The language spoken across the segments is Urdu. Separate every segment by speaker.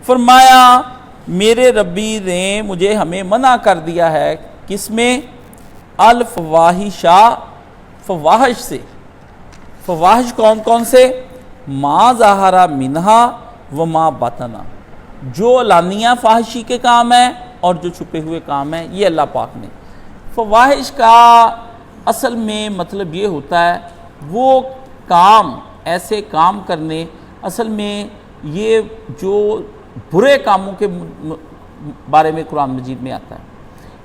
Speaker 1: فرمایا میرے ربی نے مجھے ہمیں منع کر دیا ہے کس میں؟ الفواحشہ، فواحش سے۔ فواحش کون کون سے؟ ما ظاہرہ منہا وما بطنا، جو علانیہ فاحشی کے کام ہیں اور جو چھپے ہوئے کام ہیں، یہ اللہ پاک نے۔ فواحش کا اصل میں مطلب یہ ہوتا ہے وہ کام، ایسے کام کرنے، اصل میں یہ جو برے کاموں کے بارے میں قرآن مجید میں آتا ہے۔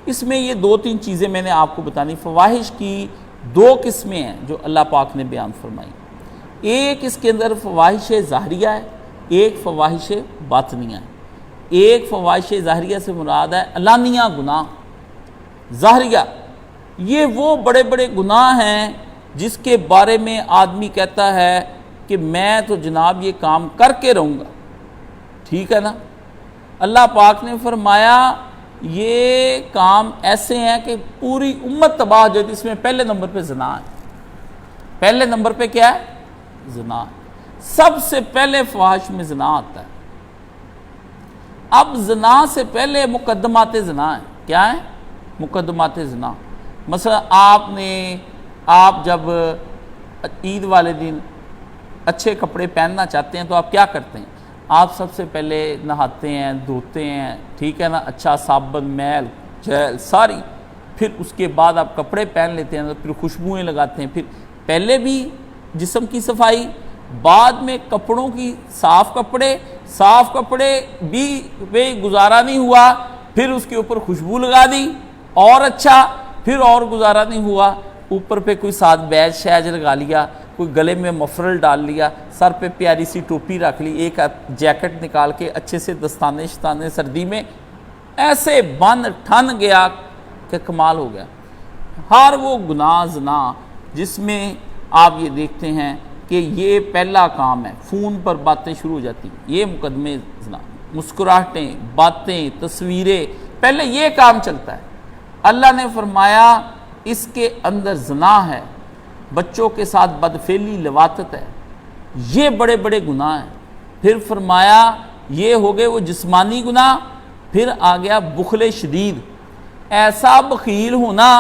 Speaker 1: اس میں یہ دو تین چیزیں میں نے آپ کو بتانی۔ فواحش کی دو قسمیں ہیں جو اللہ پاک نے بیان فرمائی۔ ایک اس کے اندر فواحش ظاہریہ ہے، ایک فواحش باطنیہ ہے۔ ایک فواحش ظاہریہ سے مراد ہے علانیہ گناہ۔ ظاہریہ یہ وہ بڑے بڑے گناہ ہیں جس کے بارے میں آدمی کہتا ہے کہ میں تو جناب یہ کام کر کے رہوں گا، ٹھیک ہے نا۔ اللہ پاک نے فرمایا یہ کام ایسے ہیں کہ پوری امت تباہ ہو جاتی۔ اس میں پہلے نمبر پہ زنا ہے۔ پہلے نمبر پہ کیا ہے؟ زنا ہے۔ سب سے پہلے فواحش میں زنا آتا ہے۔ اب زنا سے پہلے مقدمات زنا ہیں۔ کیا ہیں؟ مقدمات زنا۔ مثلا آپ جب عید والے دن اچھے کپڑے پہننا چاہتے ہیں تو آپ کیا کرتے ہیں؟ آپ سب سے پہلے نہاتے ہیں، دھوتے ہیں، ٹھیک ہے نا، اچھا صابن، میل، جیل ساری، پھر اس کے بعد آپ کپڑے پہن لیتے ہیں، پھر خوشبوئیں لگاتے ہیں، پھر پہلے بھی جسم کی صفائی، بعد میں کپڑوں کی صاف کپڑے بھی گزارا نہیں ہوا، پھر اس کے اوپر خوشبو لگا دی اور اچھا، پھر اور گزارا نہیں ہوا، اوپر پہ کوئی ساتھ بیج شیج لگا لیا، کوئی گلے میں مفرل ڈال لیا، سر پہ پیاری سی ٹوپی رکھ لی، ایک جیکٹ نکال کے اچھے سے دستانے سردی میں ایسے بن ٹھن گیا کہ کمال ہو گیا۔ ہر وہ گناہ زنا جس میں آپ یہ دیکھتے ہیں کہ یہ پہلا کام ہے، فون پر باتیں شروع ہو جاتی ہیں، یہ مقدمے زنا، مسکراہٹیں، باتیں، تصویریں، پہلے یہ کام چلتا ہے۔ اللہ نے فرمایا اس کے اندر زنا ہے، بچوں کے ساتھ بدفعلی لواطت ہے، یہ بڑے بڑے گناہ ہیں۔ پھر فرمایا یہ ہو گئے وہ جسمانی گناہ، پھر آ گیا بخل شدید، ایسا بخیل ہونا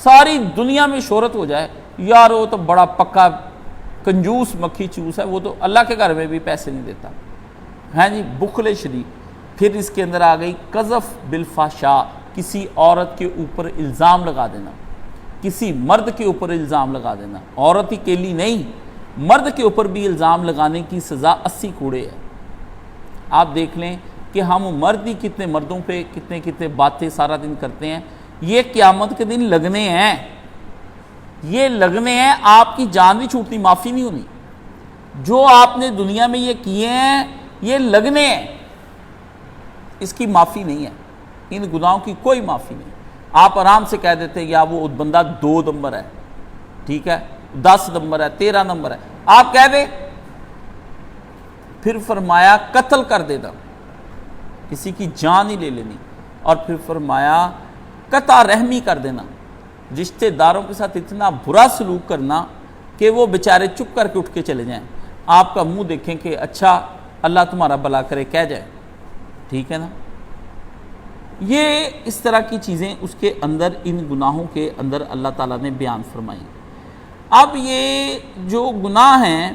Speaker 1: ساری دنیا میں شہرت ہو جائے، یار وہ تو بڑا پکا کنجوس مکھی چوس ہے، وہ تو اللہ کے گھر میں بھی پیسے نہیں دیتا، ہیں جی، بخل شدید۔ پھر اس کے اندر آ گئی قذف بالفحشاء، کسی عورت کے اوپر الزام لگا دینا، کسی مرد کے اوپر الزام لگا دینا، عورت ہی کیلی نہیں، مرد کے اوپر بھی الزام لگانے کی سزا 80 کوڑے ہے۔ آپ دیکھ لیں کہ ہم مرد ہی کتنے مردوں پہ کتنے باتیں سارا دن کرتے ہیں، یہ قیامت کے دن لگنے ہیں، یہ لگنے ہیں، آپ کی جان بھی چھوٹنی، معافی نہیں ہونی۔ جو آپ نے دنیا میں یہ کیے ہیں یہ لگنے ہیں، اس کی معافی نہیں ہے، ان گناہوں کی کوئی معافی نہیں۔ آپ آرام سے کہہ دیتے ہیں یا وہ بندہ 2 نمبر ہے، ٹھیک ہے، 10 نمبر ہے، 13 نمبر ہے، آپ کہہ دیں۔ پھر فرمایا قتل کر دینا، کسی کی جان ہی لے لینی، اور پھر فرمایا قطع رحمی کر دینا، رشتہ داروں کے ساتھ اتنا برا سلوک کرنا کہ وہ بیچارے چپ کر کے اٹھ کے چلے جائیں، آپ کا منہ دیکھیں کہ اچھا اللہ تمہارا بھلا کرے کہہ جائے، ٹھیک ہے نا۔ یہ اس طرح کی چیزیں اس کے اندر، ان گناہوں کے اندر اللہ تعالیٰ نے بیان فرمائی۔ اب یہ جو گناہ ہیں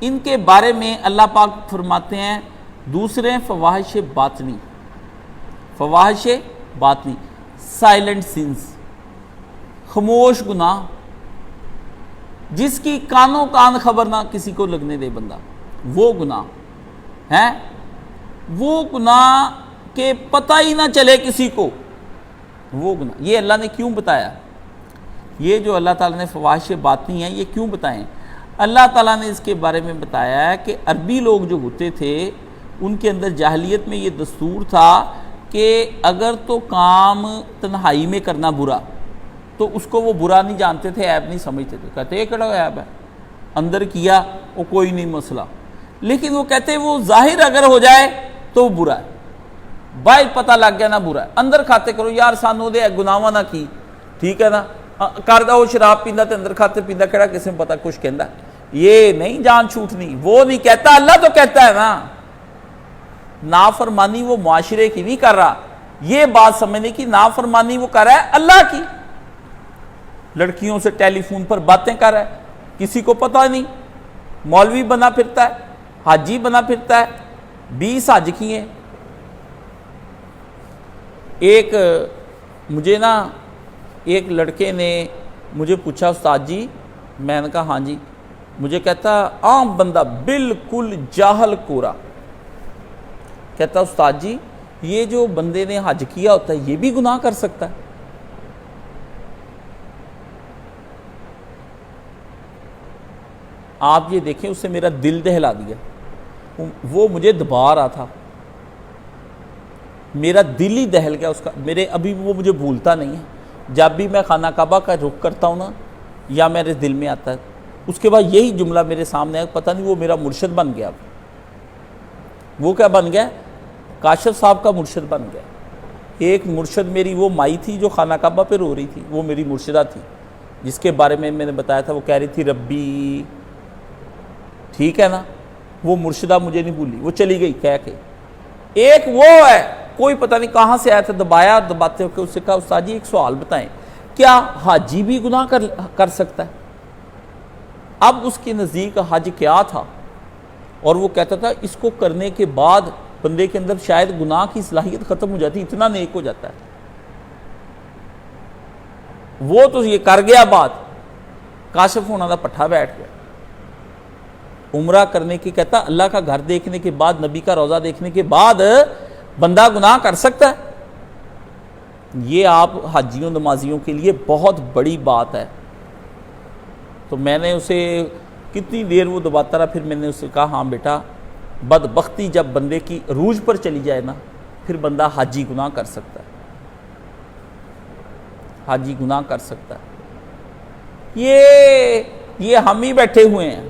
Speaker 1: ان کے بارے میں اللہ پاک فرماتے ہیں دوسرے فواحش باطنی، فواحش باطنی، سائلنٹ سینز، خاموش گناہ، جس کی کانوں کان خبر نہ کسی کو لگنے دے بندہ، وہ گناہ ہیں، وہ گناہ کہ پتہ ہی نہ چلے کسی کو، وہ گناہ۔ یہ اللہ نے کیوں بتایا؟ یہ جو اللہ تعالیٰ نے فواحش باطنی ہیں یہ کیوں بتائیں؟ اللہ تعالیٰ نے اس کے بارے میں بتایا ہے کہ عربی لوگ جو ہوتے تھے ان کے اندر جاہلیت میں یہ دستور تھا کہ اگر تو کام تنہائی میں کرنا برا تو اس کو وہ برا نہیں جانتے تھے، عیب نہیں سمجھتے تھے، کہتے یہ کیڑا عیب ہے، اندر کیا وہ کوئی نہیں مسئلہ، لیکن وہ کہتے وہ ظاہر اگر ہو جائے تو وہ برا ہے، باہر پتہ لگ گیا نہ برا ہے، اندر کھاتے کرو یار سانو دے گناواں نہ کی، ٹھیک ہے نا، کردا وہ شراب پیندا تے اندر کھاتے پیندا کہڑا کسی نے پتہ کچھ کہندا، یہ نہیں جان چھوٹنی، وہ نہیں کہتا، اللہ تو کہتا ہے نا، نافرمانی وہ معاشرے کی نہیں کر رہا، یہ بات سمجھنے کی نافرمانی وہ کر رہا ہے اللہ کی۔ لڑکیوں سے ٹیلی فون پر باتیں کر رہا ہے، کسی کو پتہ نہیں، مولوی بنا پھرتا ہے، حاجی بنا پھرتا ہے، 20 حج کیے۔ ایک مجھے ایک لڑکے نے مجھے پوچھا استاد جی، میں نے کہا ہاں جی، مجھے کہتا عام بندہ بالکل جاہل کورا، کہتا استاد جی یہ جو بندے نے حج کیا ہوتا ہے یہ بھی گناہ کر سکتا ہے؟ آپ یہ دیکھیں، اس سے میرا دل دہلا دیا، وہ مجھے دبا رہا تھا، میرا دل ہی دہل گیا اس کا، ابھی وہ مجھے بھولتا نہیں ہے، جب بھی میں خانہ کعبہ کا رخ کرتا ہوں نا یا میرے دل میں آتا ہے، اس کے بعد یہی جملہ میرے سامنے ہے، پتہ نہیں وہ میرا مرشد بن گیا، وہ کیا بن گیا؟ کاشف صاحب کا مرشد بن گیا۔ ایک مرشد میری وہ مائی تھی جو خانہ کعبہ پہ رو رہی تھی، وہ میری مرشدہ تھی، جس کے بارے میں نے بتایا تھا، وہ کہہ رہی تھی ربی، ٹھیک ہے نا، وہ مرشدہ مجھے نہیں بھولی، وہ چلی گئی کہہ کے۔ ایک وہ ہے، کوئی پتہ نہیں کہاں سے آیا تھا، دبایا، دباتے ہو کے اس سے کہا استاد جی ایک سوال بتائیں، کیا حاجی بھی گناہ کر سکتا ہے؟ اب اس کے نزدیک حج کیا تھا، اور وہ کہتا تھا اس کو کرنے کے بعد بندے کے اندر شاید گناہ کی صلاحیت ختم ہو جاتی، اتنا نیک ہو جاتا ہے۔ وہ تو یہ کر گیا بات، کاشف ہونا تھا پٹھا بیٹھ گیا۔ عمرہ کرنے کی کہتا اللہ کا گھر دیکھنے کے بعد، نبی کا روزہ دیکھنے کے بعد بندہ گناہ کر سکتا ہے؟ یہ آپ حاجیوں نمازیوں کے لیے بہت بڑی بات ہے۔ تو میں نے اسے کتنی دیر وہ دباتا رہا، پھر میں نے اسے کہا ہاں بیٹا، بدبختی جب بندے کی عروج پر چلی جائے نا، پھر بندہ حاجی گناہ کر سکتا ہے، حاجی گناہ کر سکتا ہے۔ یہ ہم ہی بیٹھے ہوئے ہیں۔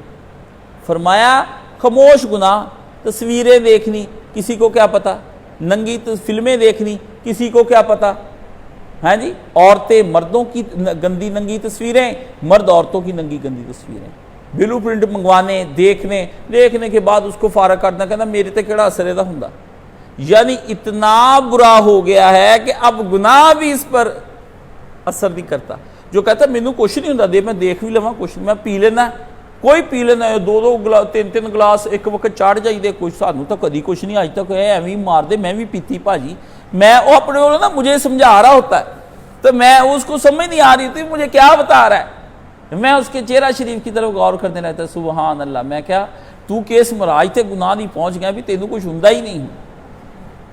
Speaker 1: فرمایا خاموش گناہ، تصویریں دیکھنی کسی کو کیا پتا، ننگی فلمیں دیکھنی کسی کو کیا پتا، ہاں جی، عورتیں مردوں کی گندی ننگی تصویریں، مرد عورتوں کی ننگی گندی تصویریں، بلو پرنٹ منگوانے، دیکھنے کے بعد اس کو فارغ کرنا، کہنا میرے تے کیڑا اثر دا ہوندا۔ یعنی اتنا برا ہو گیا ہے کہ اب گناہ بھی اس پر اثر نہیں کرتا۔ جو کہتا مینوں کچھ نہیں ہوندا، میں دیکھ بھی لواں کچھ نہیں، میں پی لینا، کوئی پی لینا، 2 گلاس 3 گلاس ایک وقت چڑھ جائی دے، کچھ سانوں تو کدی کچھ نہیں، اج تک ایویں مار دے، میں بھی پیتی بھاجی، میں وہ اپنے کو نا مجھے سمجھا رہا ہوتا ہے تو میں اس کو سمجھ نہیں آ رہی تھی مجھے کیا بتا رہا ہے، میں اس کے چہرہ شریف کی طرف غور کرنے رہتا ہے، سبحان اللہ، میں کیا تو کیس مراج تے گناہ نہیں پہنچ گیا بھی، تینوں کچھ ہوندا ہی نہیں،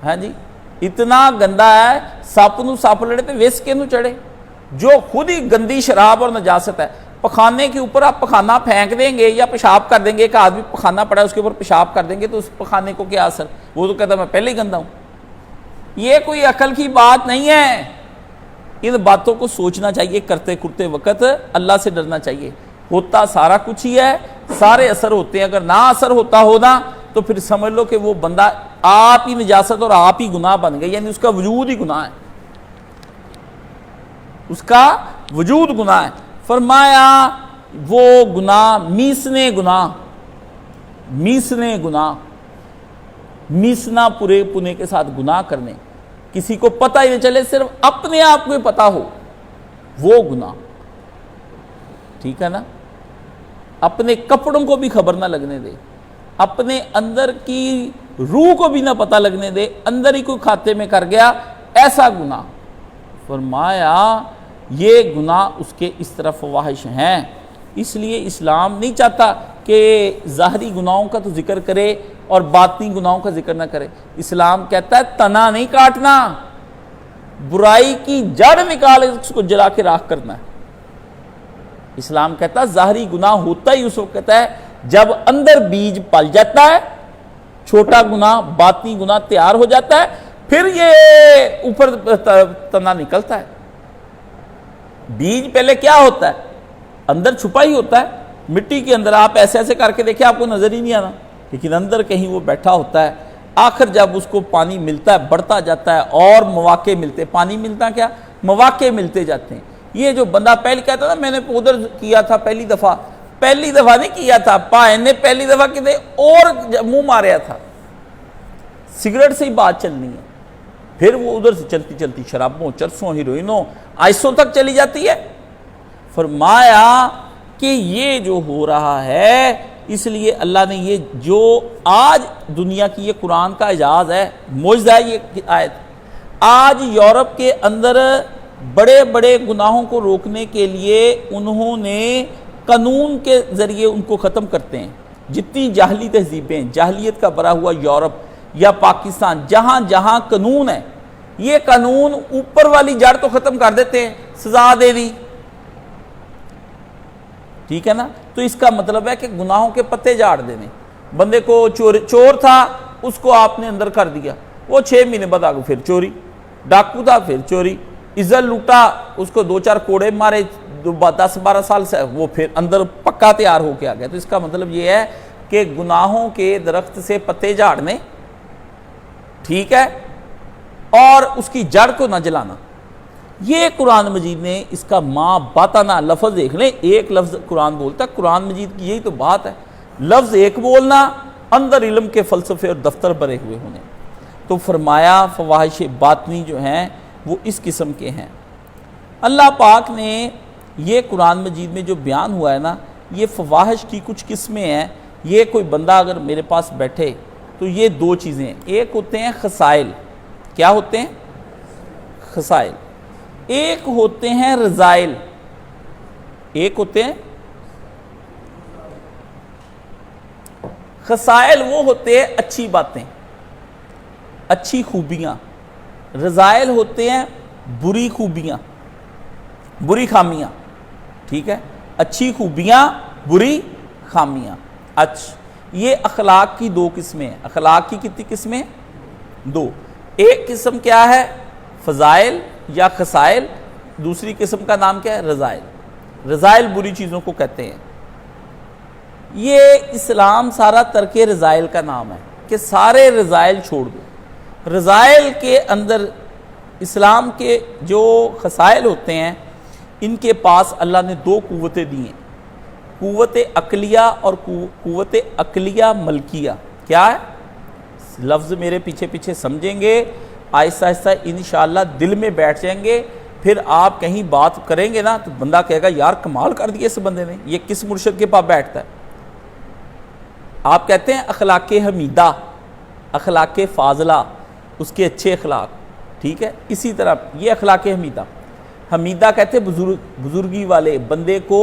Speaker 1: ہاں جی، اتنا گندا ہے، سپ نو سپ لڑے تے وس کے نو چڑھے، جو خود ہی گندی شراب اور نجاست ہے۔ پخانے کے اوپر آپ پخانہ پھینک دیں گے یا پیشاب کر دیں گے، ایک آدمی پخانہ پڑا ہے اس کے اوپر پیشاب کر دیں گے تو اس پخانے کو کیا اثر؟ وہ تو کہتا ہے میں پہلے ہی گندا ہوں۔ یہ کوئی عقل کی بات نہیں ہے، ان باتوں کو سوچنا چاہیے، کرتے کرتے وقت اللہ سے ڈرنا چاہیے۔ ہوتا سارا کچھ ہی ہے، سارے اثر ہوتے ہیں، اگر نہ اثر ہوتا ہونا تو پھر سمجھ لو کہ وہ بندہ آپ ہی نجاست اور آپ ہی گناہ بن گئے، یعنی اس کا وجود ہی گناہ ہے، اس کا وجود گناہ ہے۔ فرمایا وہ گناہ میسنے گناہ، میسنا پورے پنے کے ساتھ گناہ کرنے، کسی کو پتہ ہی نہیں چلے، صرف اپنے آپ کو پتہ ہو، وہ گناہ، ٹھیک ہے نا، اپنے کپڑوں کو بھی خبر نہ لگنے دے، اپنے اندر کی روح کو بھی نہ پتہ لگنے دے، اندر ہی کوئی کھاتے میں کر گیا، ایسا گناہ۔ فرمایا یہ گناہ اس کے اس طرح فواحش ہیں، اس لیے اسلام نہیں چاہتا کہ ظاہری گناہوں کا تو ذکر کرے اور باطنی گناہوں کا ذکر نہ کرے۔ اسلام کہتا ہے تنا نہیں کاٹنا، برائی کی جڑ نکال اس کو جلا کے راکھ کرنا ہے۔ اسلام کہتا ہے ظاہری گناہ ہوتا ہی اس وقت ہے جب اندر بیج پل جاتا ہے، چھوٹا گناہ باطنی گناہ تیار ہو جاتا ہے، پھر یہ اوپر تنا نکلتا ہے۔ بیج پہلے کیا ہوتا ہے؟ اندر چھپا ہی ہوتا ہے، مٹی کے اندر آپ ایسے ایسے کر کے دیکھیں آپ کو نظر ہی نہیں آنا، لیکن اندر کہیں وہ بیٹھا ہوتا ہے۔ آخر جب اس کو پانی ملتا ہے، بڑھتا جاتا ہے اور مواقع ملتے، پانی ملتا کیا؟ مواقع ملتے جاتے ہیں۔ یہ جو بندہ پہلے کہتا تھا میں نے ادھر کیا تھا پہلی دفعہ نہیں کیا تھا، پائن نے پہلی دفعہ کدے اور منہ ماریا تھا، سگریٹ سے ہی بات چلنی ہے، پھر وہ ادھر سے چلتی چلتی شرابوں، چرسوں، ہیروئنوں، آئسوں تک چلی جاتی ہے۔ فرمایا کہ یہ جو ہو رہا ہے، اس لیے اللہ نے یہ جو آج دنیا کی یہ قرآن کا اعجاز ہے، معجزہ ہے یہ آیت، آج یورپ کے اندر بڑے بڑے گناہوں کو روکنے کے لیے انہوں نے قانون کے ذریعے ان کو ختم کرتے ہیں۔ جتنی جاہلی تہذیبیں، جاہلیت کا بھرا ہوا یورپ یا پاکستان، جہاں جہاں قانون ہے، یہ قانون اوپر والی جڑ تو ختم کر دیتے ہیں، سزا دے دی، ٹھیک ہے نا؟ تو اس کا مطلب ہے کہ گناہوں کے پتے جھاڑ دینے۔ بندے کو چور تھا، اس کو آپ نے اندر کر دیا، وہ 6 مہینے بعد آگے پھر چوری، ڈاکو تھا پھر چوری، عزت لوٹا، اس کو 2-4 کوڑے مارے 10-12 سال سے، وہ پھر اندر پکا تیار ہو کے آ گیا۔ تو اس کا مطلب یہ ہے کہ گناہوں کے درخت سے پتے جھاڑنے، ٹھیک ہے، اور اس کی جڑ کو نہ جلانا۔ یہ قرآن مجید نے اس کا ما باتنا لفظ دیکھ لیں، ایک لفظ قرآن بولتا ہے، قرآن مجید کی یہی تو بات ہے، لفظ ایک بولنا، اندر علم کے فلسفے اور دفتر بھرے ہوئے ہونے۔ تو فرمایا فواحش باطنی جو ہیں وہ اس قسم کے ہیں۔ اللہ پاک نے یہ قرآن مجید میں جو بیان ہوا ہے نا، یہ فواحش کی کچھ قسمیں ہیں۔ یہ کوئی بندہ اگر میرے پاس بیٹھے تو یہ 2 چیزیں ہیں، ایک ہوتے ہیں خسائل، کیا ہوتے ہیں؟ خسائل، ایک ہوتے ہیں رذائل، ایک ہوتے ہیں خسائل، وہ ہوتے ہیں اچھی باتیں، اچھی خوبیاں، رذائل ہوتے ہیں بری خوبیاں، بری خامیاں، ٹھیک ہے؟ اچھی خوبیاں، بری خامیاں۔ اچھا، یہ اخلاق کی 2 قسمیں ہیں۔ اخلاق کی کتنی قسمیں؟ 2۔ ایک قسم کیا ہے؟ فضائل یا خسائل، دوسری قسم کا نام کیا ہے؟ رذائل۔ رذائل بری چیزوں کو کہتے ہیں۔ یہ اسلام سارا ترک رذائل کا نام ہے کہ سارے رذائل چھوڑ دو۔ رذائل کے اندر اسلام کے جو خسائل ہوتے ہیں، ان کے پاس اللہ نے 2 قوتیں دی ہیں، قوت عقلیہ اور قوت عقلیہ ملکیہ۔ کیا ہے؟ لفظ میرے پیچھے پیچھے سمجھیں گے، آہستہ آہستہ انشاءاللہ دل میں بیٹھ جائیں گے، پھر آپ کہیں بات کریں گے نا تو بندہ کہے گا یار کمال کر دیا اس بندے نے، یہ کس مرشد کے پاس بیٹھتا ہے؟ آپ کہتے ہیں اخلاق حمیدہ، اخلاق فاضلہ، اس کے اچھے اخلاق، ٹھیک ہے؟ اسی طرح یہ اخلاق حمیدہ، حمیدہ کہتے ہیں بزرگی والے، بندے کو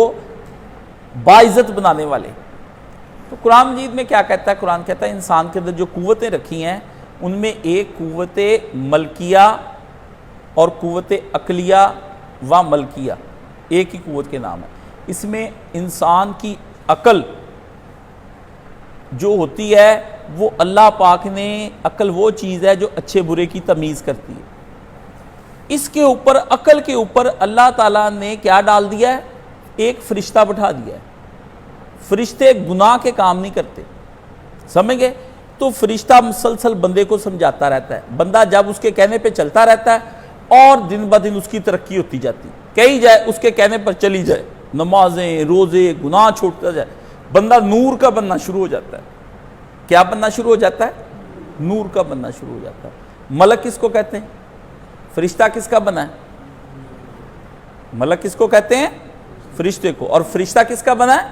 Speaker 1: باعزت بنانے والے۔ تو قرآن مجید میں کیا کہتا ہے؟ قرآن کہتا ہے انسان کے اندر جو قوتیں رکھی ہیں ان میں ایک قوت ملکیہ اور قوت عقلیہ و ملکیہ، ایک ہی قوت کے نام ہے۔ اس میں انسان کی عقل جو ہوتی ہے وہ اللہ پاک نے، عقل وہ چیز ہے جو اچھے برے کی تمیز کرتی ہے۔ اس کے اوپر، عقل کے اوپر اللہ تعالیٰ نے کیا ڈال دیا ہے؟ ایک فرشتہ بٹھا دیا ہے۔ فرشتے گناہ کے کام نہیں کرتے، سمجھ گئے؟ تو فرشتہ مسلسل بندے کو سمجھاتا رہتا ہے، بندہ جب اس کے کہنے پہ چلتا رہتا ہے اور دن بہ دن اس کی ترقی ہوتی جاتی، کہیں جائے اس کے کہنے پر چلی جائے، نمازیں، روزے، گناہ چھوڑتا جائے، بندہ نور کا بننا شروع ہو جاتا ہے۔ کیا بننا شروع ہو جاتا ہے؟ نور کا بننا شروع ہو جاتا ہے۔ ملک کس کو کہتے ہیں؟ فرشتہ کس کا بنا ہے؟ ملک کس کو کہتے ہیں؟ فرشتے کو۔ اور فرشتہ کس کا بنا ہے؟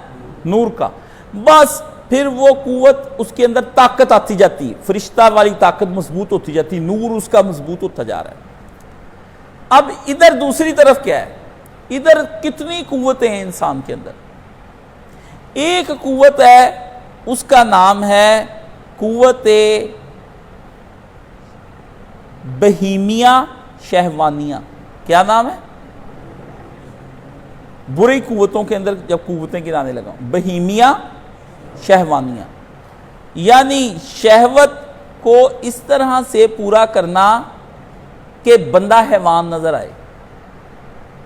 Speaker 1: نور کا۔ بس پھر وہ قوت اس کے اندر طاقت آتی جاتی ہے، فرشتہ والی طاقت مضبوط ہوتی جاتی، نور اس کا مضبوط ہوتا جا رہا ہے۔ اب ادھر دوسری طرف کیا ہے؟ ادھر کتنی قوتیں ہیں انسان کے اندر؟ ایک قوت ہے، اس کا نام ہے قوت بہیمیہ شہوانیہ۔ کیا نام ہے؟ بری قوتوں کے اندر جب قوتیں گرانے لگا ہوں، بہیمیہ شہوانیہ، یعنی شہوت کو اس طرح سے پورا کرنا کہ بندہ حیوان نظر آئے۔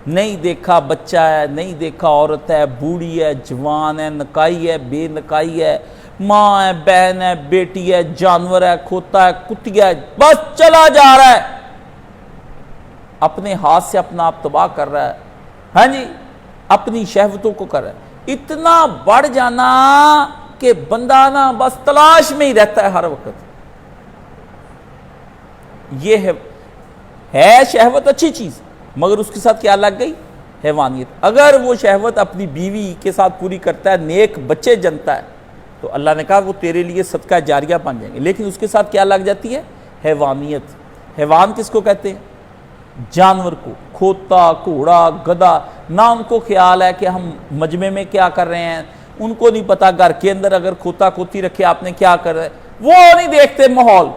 Speaker 1: نہیں دیکھا بچہ ہے، نہیں دیکھا عورت ہے، بوڑھی ہے، جوان ہے، نکائی ہے، بے نکائی ہے، ماں ہے، بہن ہے، بیٹی ہے، جانور ہے، کھوتا ہے، کتیا ہے، بس چلا جا رہا ہے، اپنے ہاتھ سے اپنا آپ تباہ کر رہا ہے، ہاں جی، اپنی شہوتوں کو کر رہا ہے۔ اتنا بڑھ جانا کہ بندہ نا بس تلاش میں ہی رہتا ہے ہر وقت، یہ ہے شہوت اچھی چیز، مگر اس کے ساتھ کیا لگ گئی؟ حیوانیت۔ اگر وہ شہوت اپنی بیوی کے ساتھ پوری کرتا ہے، نیک بچے جنتا ہے، تو اللہ نے کہا وہ تیرے لیے صدقہ جاریہ بن جائیں گے، لیکن اس کے ساتھ کیا لگ جاتی ہے؟ حیوانیت۔ حیوان کس کو کہتے ہیں؟ جانور کو، کھوتا، گھوڑا، گدھا۔ نہ ان کو خیال ہے کہ ہم مجمع میں کیا کر رہے ہیں، ان کو نہیں پتا گھر کے اندر اگر کھوتا کھوتی رکھے آپ نے کیا کر رہے ہیں، وہ نہیں دیکھتے ماحول،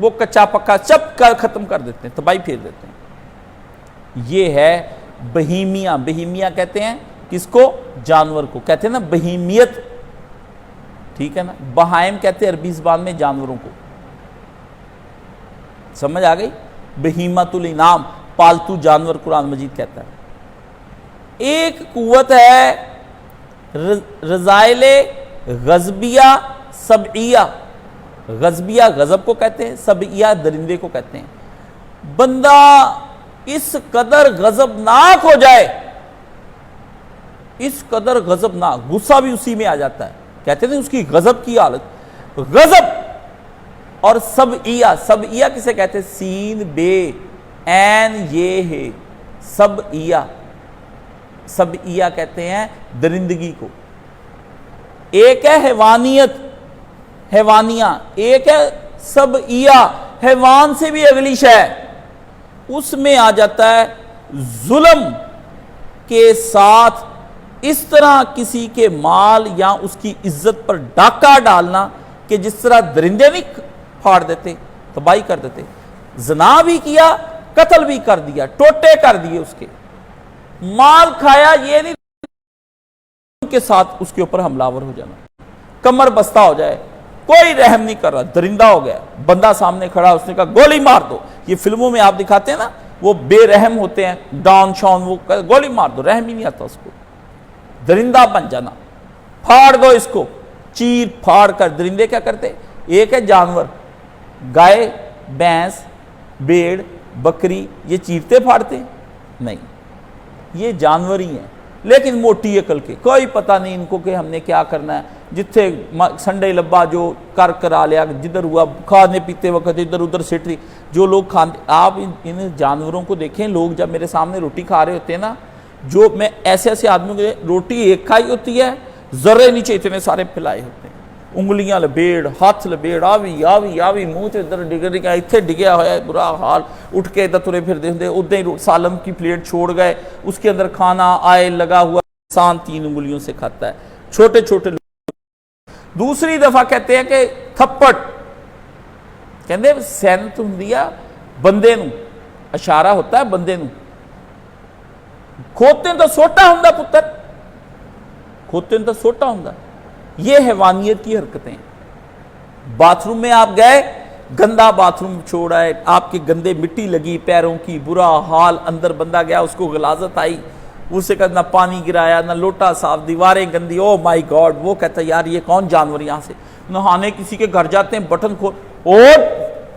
Speaker 1: وہ کچا پکا چپ کر ختم کر دیتے ہیں، تباہی پھیر دیتے ہیں۔ یہ ہے بہیمیہ۔ بہیمیہ کہتے ہیں کس کو؟ جانور کو کہتے ہیں نا بہیمیت، ٹھیک ہے نا۔ بہائم کہتے ہیں عربی زبان میں جانوروں کو، سمجھ آ گئی؟ بہیمۃ الانعام، پالتو جانور قرآن مجید کہتا ہے۔ ایک قوت ہے رذائل غضبیہ سبعیہ۔ غضبیہ غضب کو کہتے ہیں، سبعیہ درندے کو کہتے ہیں۔ بندہ اس قدر غضبناک ہو جائے، اس قدر غضبناک، غصہ بھی اسی میں آ جاتا ہے، کہتے ہیں اس کی غضب کی حالت، غضب۔ اور سبعیہ، سبعیہ کسے کہتے ہیں؟ سین بے عین یہ ہے سبعیہ، سبعیہ کہتے ہیں درندگی کو۔ ایک ہے حیوانیت، حیوانیہ، ایک ہے سبعیہ، حیوان سے بھی اگلی شے، اس میں آ جاتا ہے ظلم کے ساتھ اس طرح کسی کے مال یا اس کی عزت پر ڈاکہ ڈالنا کہ جس طرح درندے نہیں پھاڑ دیتے، تباہی کر دیتے، زنا بھی کیا، قتل بھی کر دیا، ٹوٹے کر دیے اس کے، مال کھایا، یہ نہیں کے ساتھ اس کے اوپر حملہ ور ہو جانا، کمر بستہ ہو جائے، کوئی رحم نہیں کر رہا، درندہ ہو گیا، بندہ سامنے کھڑا، اس نے کہا گولی مار دو۔ یہ فلموں میں آپ دکھاتے ہیں نا، وہ بے رحم ہوتے ہیں، ڈان شان، وہ گولی مار دو، رحم ہی نہیں آتا اس کو، درندہ بن جانا، پھاڑ دو اس کو، چیر پھاڑ کر۔ درندے کیا کرتے؟ ایک ہے جانور، گائے، بھینس، بھیڑ، بکری، یہ چیرتے پھاڑتے؟ نہیں، یہ جانور ہی ہیں، لیکن موٹی عقل کے، کوئی پتہ نہیں ان کو کہ ہم نے کیا کرنا ہے، جتھے سنڈے لبا جو کرا لیا، جدھر ہوا کھانے پیتے وقت ادھر ادھر سٹ رہی، جو لوگ کھانے، آپ ان جانوروں کو دیکھیں، لوگ جب میرے سامنے روٹی کھا رہے ہوتے ہیں نا، جو میں ایسے ایسے آدمیوں کے روٹی ایک کھائی ہوتی ہے، ذرے نیچے اتنے سارے پھیلائے ہوتے ہیں، انگلیاں لبیڑ، ہاتھ لبیڑ، آوی آوی آوی، منہ سے ادھر ڈگا اتنے ڈگیا ہوا ہے، برا حال، اٹھ کے ادھر ترے پھر دے ادھر ہی سالم کی پلیٹ چھوڑ گئے، اس کے اندر کھانا آئے لگا ہوا، انسان 3 انگلیوں سے کھاتا ہے، چھوٹے چھوٹے لوگ۔ دوسری دفعہ کہتے ہیں کہ تھپڑ، کہتے ہیں سینت ہندیا بندے نو، اشارہ ہوتا ہے بندے نو، کھوتے تو سوٹا ہوندا پتر، کھوتے تو سوٹا ہوندا۔ یہ حیوانیت کی حرکتیں۔ باتھ روم میں آپ گئے، گندا باتھ روم چھوڑا ہے، آپ کے گندے مٹی لگی پیروں کی، برا حال، اندر بندہ گیا، اس کو غلاظت آئی، اسے کہا نہ پانی گرایا، نہ لوٹا صاف، دیواریں گندی، او مائی گاڈ، وہ کہتا ہے یار یہ کون جانور یہاں سے نہانے کسی کے گھر جاتے ہیں، بٹن کھول اور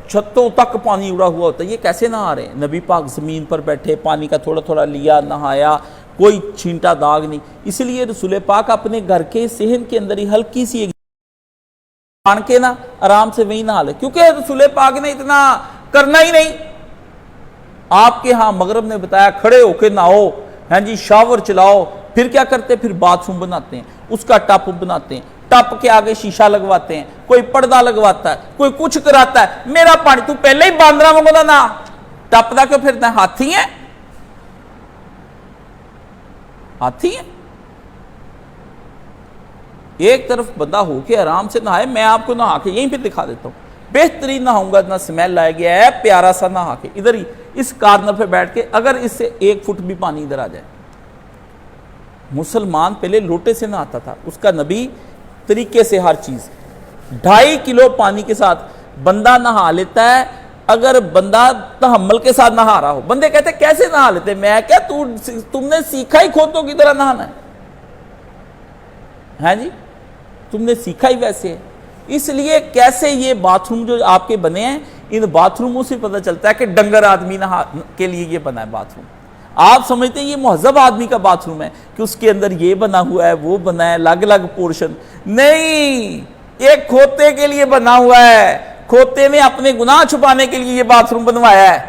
Speaker 1: چھتوں تک پانی اڑا ہوا ہوتا ہے، یہ کیسے نہا رہے ہیں؟ نبی پاک زمین پر بیٹھے، پانی کا تھوڑا تھوڑا لیا، نہایا، کوئی چھینٹا داغ نہیں۔ اس لیے رسول پاک اپنے گھر کے صحن کے اندر ہی ہلکی سی ایک آن کے نا آرام سے وہی نہا لے، کیونکہ رسول پاک نے اتنا کرنا ہی نہیں۔ آپ کے ہاں مغرب نے بتایا کھڑے ہو کے نہاؤ، ہاں جی شاور چلاؤ، پھر کیا کرتے؟ پھر باتھ روم بناتے ہیں، اس کا ٹپ بناتے ہیں، ٹپ کے آگے شیشہ لگواتے ہیں، کوئی پردہ لگواتا ہے، کوئی کچھ کراتا ہے، میرا پانی تو پہلے ہی باندرا منگا نا ٹپ دا کیوں پھرنا؟ ہاتھی ہیں، ہاتھی ہیں۔ ایک طرف بندہ ہو کے آرام سے نہائے، میں آپ کو نہا کے یہیں پہ دکھا دیتا ہوں، بہترین نہاؤں گا، نہ سمیل لائے گیا ہے، پیارا سا نہا کے ادھر ہی اس کارنر پہ بیٹھ کے، اگر اس سے 1 فٹ بھی پانی ادھر آ جائے۔ مسلمان پہلے لوٹے سے نہاتا تھا، اس کا نبی طریقے سے ہر چیز 2.5 کلو پانی کے ساتھ بندہ نہا لیتا ہے۔ اگر بندہ تحمل کے ساتھ نہا رہا ہو، بندے کہتے ہیں کیسے نہا لیتے؟ میں کیا تم نے سیکھا ہی کھوتوں کی طرح نہانا ہے جی، تم نے سیکھا ہی ویسے ہے۔ اس لیے کیسے یہ باتھ روم جو آپ کے بنے ہیں، ان باتھ روموں سے پتہ چلتا ہے کہ ڈنگر آدمی کے لیے یہ بنا ہے باتھ روم۔ آپ سمجھتے ہیں یہ مہذب آدمی کا باتھ روم ہے کہ اس کے اندر یہ بنا ہوا ہے، وہ بنا ہے، الگ الگ پورشن نہیں، ایک کھوتے کے لیے بنا ہوا ہے۔ کھوتے نے اپنے گناہ چھپانے کے لیے یہ باتھ روم بنوایا ہے.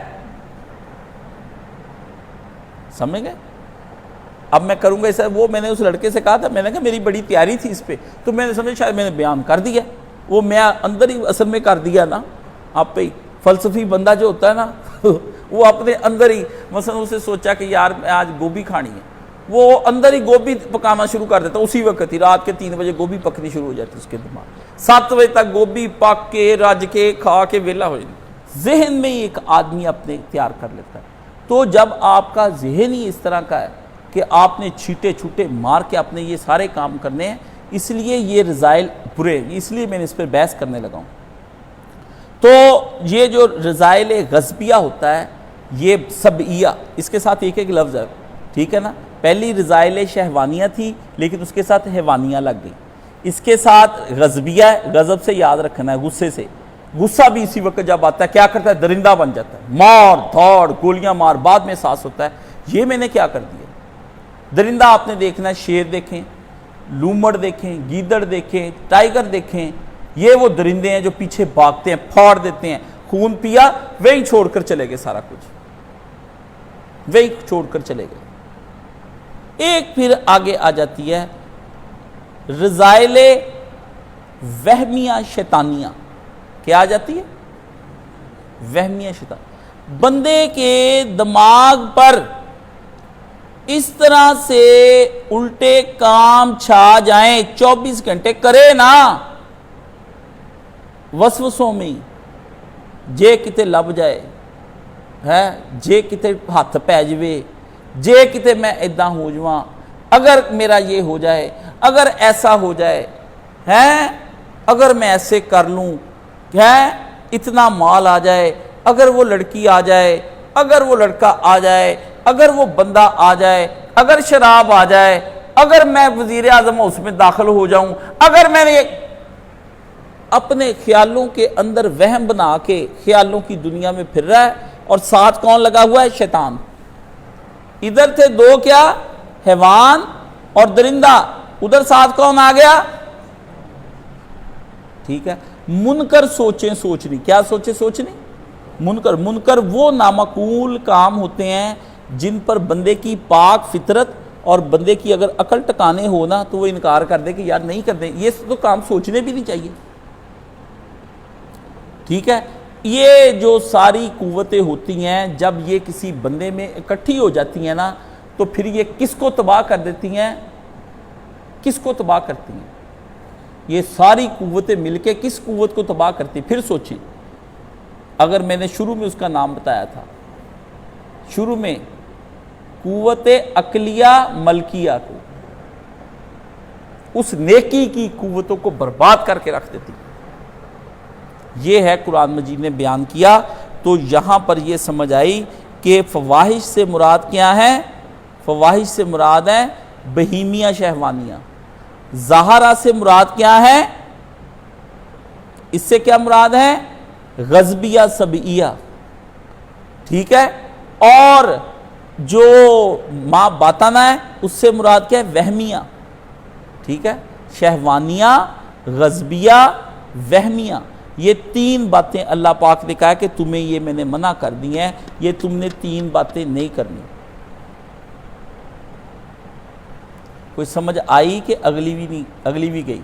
Speaker 1: سمجھ گئے؟ اب میں کروں گا اسے. وہ میں نے اس لڑکے سے کہا تھا, میں نے کہا میری بڑی تیاری تھی اس پہ, تو میں نے سمجھا شاید میں نے بیان کر دیا. وہ میں اندر ہی اصل میں کر دیا نا آپ پہ. فلسفی بندہ جو ہوتا ہے نا وہ اپنے اندر ہی, مثلا اسے سوچا کہ یار میں آج گوبھی کھانی ہے, وہ اندر ہی گوبھی پکانا شروع کر دیتا. اسی وقت ہی رات کے 3 بجے گوبھی پکنی شروع ہو جاتی اس کے دماغ. 7 بجے تک گوبھی پک کے رج کے کھا کے ویلا ہو جاتی. ذہن میں ایک آدمی اپنے تیار کر لیتا ہے. تو جب آپ کا ذہن ہی اس طرح کا ہے کہ آپ نے چھیٹے چھوٹے مار کے اپنے یہ سارے کام کرنے ہیں, اس لیے یہ رضائل برے ہیں. اس لیے میں نے اس پر بحث کرنے لگا ہوں. تو یہ جو رضائل غضبیہ ہوتا ہے یہ سبعیہ, اس کے ساتھ ایک ایک لفظ ہے, ٹھیک ہے نا. پہلی رضائل شہوانیہ تھی لیکن اس کے ساتھ حیوانیہ لگ گئی. اس کے ساتھ غضبیہ ہے, غضب سے یاد رکھنا ہے, غصے سے. غصہ بھی اسی وقت جب آتا ہے کیا کرتا ہے, درندہ بن جاتا ہے, مار دھوڑ گولیاں مار, بعد میں احساس ہوتا ہے یہ میں نے کیا کر دیا. درندہ آپ نے دیکھنا ہے, شیر دیکھیں, لومڑ دیکھیں, گیدڑ دیکھیں, ٹائیگر دیکھیں, یہ وہ درندے ہیں جو پیچھے بھاگتے ہیں, پھاڑ دیتے ہیں. خون پیا وہی چھوڑ کر چلے گئے, سارا کچھ وہی چھوڑ کر چلے گئے. ایک پھر آگے آ جاتی ہے رضائل وہمیہ شیطانیہ. کیا آ جاتی ہے؟ وہمیہ شیطان. بندے کے دماغ پر اس طرح سے الٹے کام چھا جائیں, 24 گھنٹے کرے نا وسوسوں میں, جے کتے لب جائے ہے, جے کتے ہاتھ پہ جوے, جے کتے میں ایداں ہو جواں, اگر میرا یہ ہو جائے, اگر ایسا ہو جائے ہے, اگر میں ایسے کر لوں ہے, اتنا مال آ جائے, اگر وہ لڑکی آ جائے, اگر وہ لڑکا آ جائے, اگر وہ بندہ آ جائے, اگر شراب آ جائے, اگر میں وزیر اعظم اس میں داخل ہو جاؤں, اگر میں نے اپنے خیالوں کے اندر وہم بنا کے خیالوں کی دنیا میں پھر رہا ہے. اور ساتھ کون لگا ہوا ہے؟ شیطان. ادھر تھے دو کیا, حیوان اور درندہ, ادھر ساتھ کون آ گیا؟ ٹھیک ہے. منکر سوچیں سوچنی. کیا سوچیں سوچنی؟ منکر. منکر وہ نامعقول کام ہوتے ہیں جن پر بندے کی پاک فطرت اور بندے کی اگر عقل ٹکانے ہو نا تو وہ انکار کر دے کہ یار نہیں کر دیں, یہ تو کام سوچنے بھی نہیں چاہیے. ٹھیک ہے. یہ جو ساری قوتیں ہوتی ہیں جب یہ کسی بندے میں اکٹھی ہو جاتی ہیں نا تو پھر یہ کس کو تباہ کر دیتی ہیں؟ کس کو تباہ کرتی ہیں؟ یہ ساری قوتیں مل کے کس قوت کو تباہ کرتی ہیں؟ پھر سوچیں. اگر میں نے شروع میں اس کا نام بتایا تھا, شروع میں قوت عقلیہ ملکیہ کو, اس نیکی کی قوتوں کو برباد کر کے رکھ دیتی. یہ ہے قرآن مجید نے بیان کیا. تو یہاں پر یہ سمجھ آئی کہ فواحش سے مراد کیا ہے؟ فواحش سے مراد ہے بہیمیہ شہوانیہ. ظاہرہ سے مراد کیا ہے؟ اس سے کیا مراد ہے؟ غضبیہ سبعیہ. ٹھیک ہے. اور جو ما باطنہ ہے اس سے مراد کیا ہے؟ وہمیہ. ٹھیک ہے. شہوانیہ, غضبیہ, وہمیہ, یہ 3 باتیں اللہ پاک نے کہا کہ تمہیں یہ میں نے منع کر دی ہیں, یہ تم نے 3 باتیں نہیں کرنی. کوئی سمجھ آئی کہ اگلی بھی نہیں, اگلی بھی گئی؟